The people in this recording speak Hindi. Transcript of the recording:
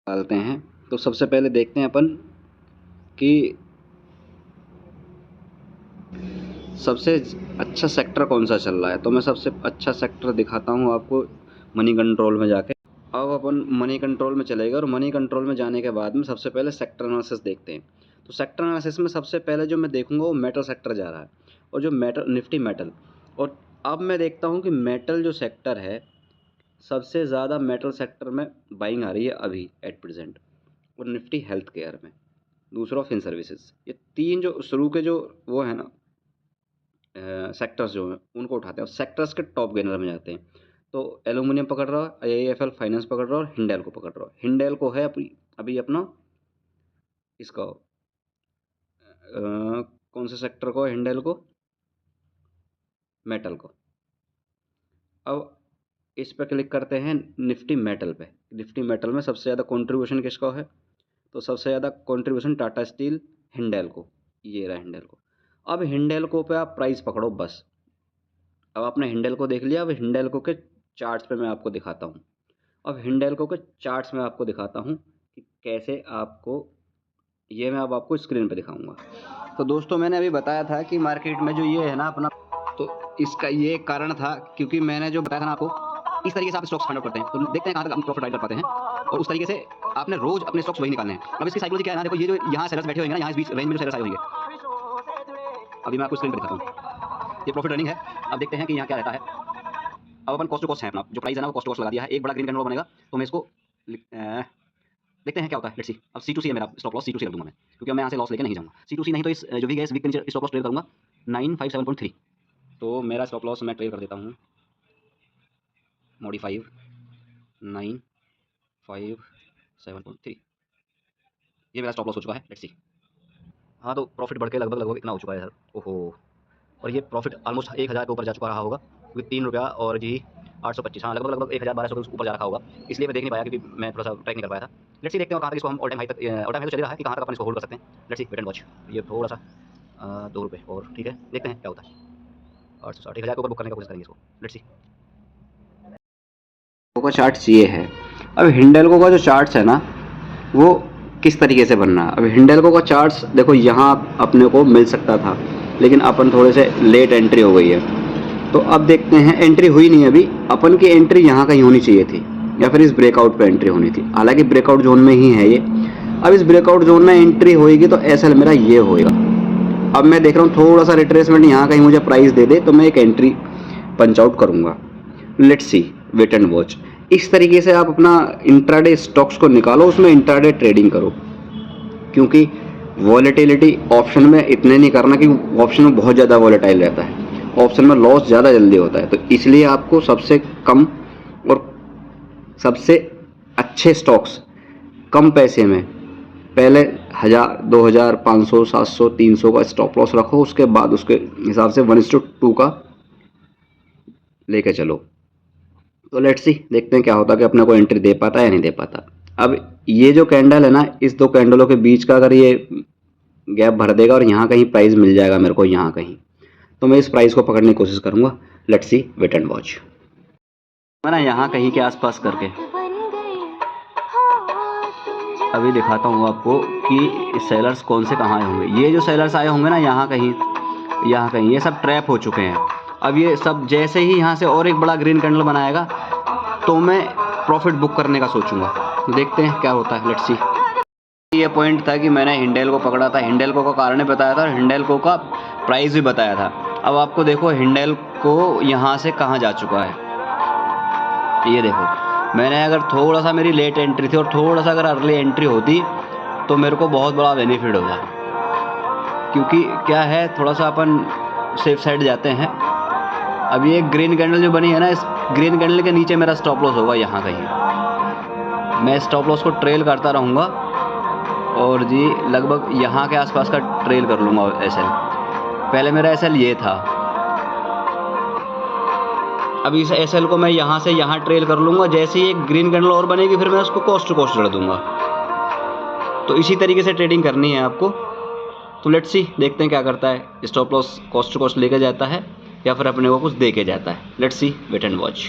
डालते हैं। तो सबसे पहले देखते हैं अपन कि सबसे अच्छा सेक्टर कौन सा चल रहा है। तो मैं सबसे अच्छा सेक्टर दिखाता हूँ आपको मनी कंट्रोल में जाके। अब अपन मनी कंट्रोल में चलेगा और मनी कंट्रोल में जाने के बाद में सबसे पहले सेक्टर एनालिसिस देखते हैं। तो सेक्टर एनालिसिस में सबसे पहले जो मैं देखूंगा वो मेटल सेक्टर जा रहा है और जो मेटल निफ्टी मेटल। और अब मैं देखता हूँ कि मेटल जो सेक्टर है सबसे ज़्यादा मेटल सेक्टर में बाइंग आ रही है अभी एट प्रेजेंट, और निफ्टी हेल्थ केयर में, दूसरा फिन सर्विसेज। ये तीन जो शुरू के जो वो है ना सेक्टर्स जो हैं उनको उठाते हैं और सेक्टर्स के टॉप गेनर में जाते हैं। तो एल्यूमिनियम पकड़ रहा है, आईआईएफएल फाइनेंस पकड़ रहा है और हिंडल को पकड़ रहा है। हिंडल को है अभी अपना इसका कौन से सेक्टर को है हिंडल को, मेटल को। अब इस पर क्लिक करते हैं निफ्टी मेटल पे। निफ्टी मेटल में सबसे ज़्यादा कंट्रीब्यूशन किसका है, तो सबसे ज़्यादा कंट्रीब्यूशन टाटा स्टील हिंडल को, ये रहा हिंडल को। अब हिंडल को पे आप प्राइस पकड़ो बस। अब आपने हिंडल को देख लिया, अब हिंडल को के चार्ट्स पे मैं आपको दिखाता हूँ। अब हिंडल को के चार्ट्स में आपको दिखाता हूँ कि कैसे आपको, ये मैं अब आपको स्क्रीन पे दिखाऊंगा। तो दोस्तों मैंने अभी बताया था कि मार्केट में जो ये है ना अपना, तो इसका ये कारण था क्योंकि मैंने जो बताया था ना आपको, इस तरीके से आप स्टॉक्स फाइंड आउट करते हैं। तो देखते हैं कहाँ तक हम प्रॉफिट राइड कर पाते हैं और उस तरीके से आपने रोज अपने स्टॉक्स वही निकालने हैं। अब इसकी साइकोलॉजी क्या है ना, देखो ये जो यहाँ सेलर्स बैठे हुए हैं ना, यहाँ इस बीच रेंज में जो सेलर्स आए हुए हैं, अभी मैं आपको स्क्रीन पर दिखाता हूँ। ये प्रॉफिट रनिंग है। अब देखते हैं कि यहाँ क्या रहता है। अब अपन कॉस्ट टू कॉस्ट है अपना, जो प्राइस है ना वो कॉस्ट टू कॉस्ट लगा दिया है। एक बड़ा ग्रीन कैंडल बनेगा तो मैं इसको देखते हैं क्या होता है। लेट्स सी। अब C2C है मेरा स्टॉप लॉस, C2C रख दूंगा मैं, क्योंकि मैं यहाँ से लॉस लेके नहीं जाऊँगा। C2C नहीं तो इस जो वीक है इस वीक के नीचे स्टॉप लॉस ट्रेड करूँगा 957.3। तो मेरा स्टॉप लॉस मैं ट्रेड कर देता हूँ मॉडिफाइव 957.3। ये मेरा स्टॉप लॉस हो चुका है। लेट्स सी। हाँ तो प्रॉफिट बढ़ के लगभग इतना हो चुका है सर। ओहो, और ये प्रॉफिट ऑलमोस्ट 1000 के ऊपर जा चुका रहा होगा, क्योंकि 3 रुपया और जी 825, हाँ लगभग 1000-1200 के ऊपर जा रखा होगा। इसलिए मैं देख नहीं पाया क्योंकि मैं थोड़ा सा ट्रैक नहीं कर पाया था। लेट्स सी देखते हैं कहाँ तक इसको हम ऑल टाइम हाई तक, ऑल टाइम हाई तो चल रहा है कि कहाँ तक अपन इसको होल्ड कर सकते हैं। Let's see, wait and watch. ये थोड़ा सा 2 रुपये और ठीक है, देखते हैं क्या होता है। 860, 1000 के ऊपर बुक करने का कोशिश करेंगे इसको। Let's see. का चार्ट्स ये है। अब हिंडल्को का जो चार्ट्स है ना वो किस तरीके से बनना है। अब हिंडल्को का चार्ट्स देखो, यहाँ अपने को मिल सकता था लेकिन अपन थोड़े से लेट एंट्री हो गई है। तो अब देखते हैं, एंट्री हुई नहीं अभी, अपन की एंट्री यहाँ कहीं होनी चाहिए थी या फिर इस ब्रेकआउट पे एंट्री होनी थी। हालांकि ब्रेकआउट जोन में ही है ये। अब इस ब्रेकआउट जोन में एंट्री होएगी तो एसएल मेरा ये होएगा। अब मैं देख रहा हूँ थोड़ा सा रिट्रेसमेंट यहाँ कहीं मुझे प्राइस दे दे तो मैं एक एंट्री पंच आउट करूँगा। Let's see, wait and watch. इस तरीके से आप अपना इंट्राडे स्टॉक्स को निकालो, उसमें इंट्राडे ट्रेडिंग करो, क्योंकि वॉलेटिलिटी ऑप्शन में इतने नहीं करना कि ऑप्शन में बहुत ज़्यादा वॉलेटाइल रहता है, ऑप्शन में लॉस ज़्यादा जल्दी होता है। तो इसलिए आपको सबसे कम और सबसे अच्छे स्टॉक्स कम पैसे में पहले 1000, 2000, 500, 700, 300 का स्टॉप लॉस रखो, उसके बाद उसके हिसाब से 1:2 का लेके चलो। तो लेट्स सी, देखते हैं क्या होता है कि अपने को एंट्री दे पाता है या नहीं दे पाता। अब ये जो कैंडल है ना, इस दो कैंडलों के बीच का अगर ये गैप भर देगा और यहाँ कहीं प्राइस मिल जाएगा मेरे को, यहाँ कहीं, तो मैं इस प्राइस को पकड़ने की कोशिश करूँगा। Let's see, wait and watch. मैं ना यहाँ कहीं के आसपास करके अभी दिखाता हूँ आपको कि सेलर्स कौन से कहाँ आए होंगे। ये जो सेलर्स आए होंगे ना यहाँ कहीं, ये सब ट्रैप हो चुके हैं। अब ये सब जैसे ही यहाँ से और एक बड़ा ग्रीन कैंडल बनाएगा तो मैं प्रॉफिट बुक करने का सोचूंगा। देखते हैं क्या होता है। लेट्स सी। ये पॉइंट था कि मैंने हिंडल्को पकड़ा था, हिंडल्को का कारण बताया था और हिंडल्को का प्राइस भी बताया था। अब आपको देखो हिंडल्को यहाँ से कहाँ जा चुका है। ये देखो, मैंने अगर थोड़ा सा, मेरी लेट एंट्री थी और थोड़ा सा अगर अर्ली एंट्री होती तो मेरे को बहुत बड़ा बेनिफिट होगा, क्योंकि क्या है थोड़ा सा अपन सेफ साइड जाते हैं। अब ये ग्रीन कैंडल जो बनी है ना, इस ग्रीन कैंडल के नीचे मेरा स्टॉप लॉस होगा यहाँ कहीं। मैं स्टॉप लॉस को ट्रेल करता रहूँगा और जी लगभग यहाँ के आसपास का ट्रेल कर लूँगा एसएल। पहले मेरा एसएल ये था, अब इस एसएल को मैं यहाँ से यहाँ ट्रेल कर लूँगा। जैसे ही एक ग्रीन कैंडल और बनेगी फिर मैं उसको कॉस्ट टू कॉस्ट जोड़ दूँगा। तो इसी तरीके से ट्रेडिंग करनी है आपको। तो लेट्स सी, देखते हैं क्या करता है। Stop loss cost to cost लेके जाता है या फिर अपने को कुछ दे के जाता है। Let's see, wait and watch.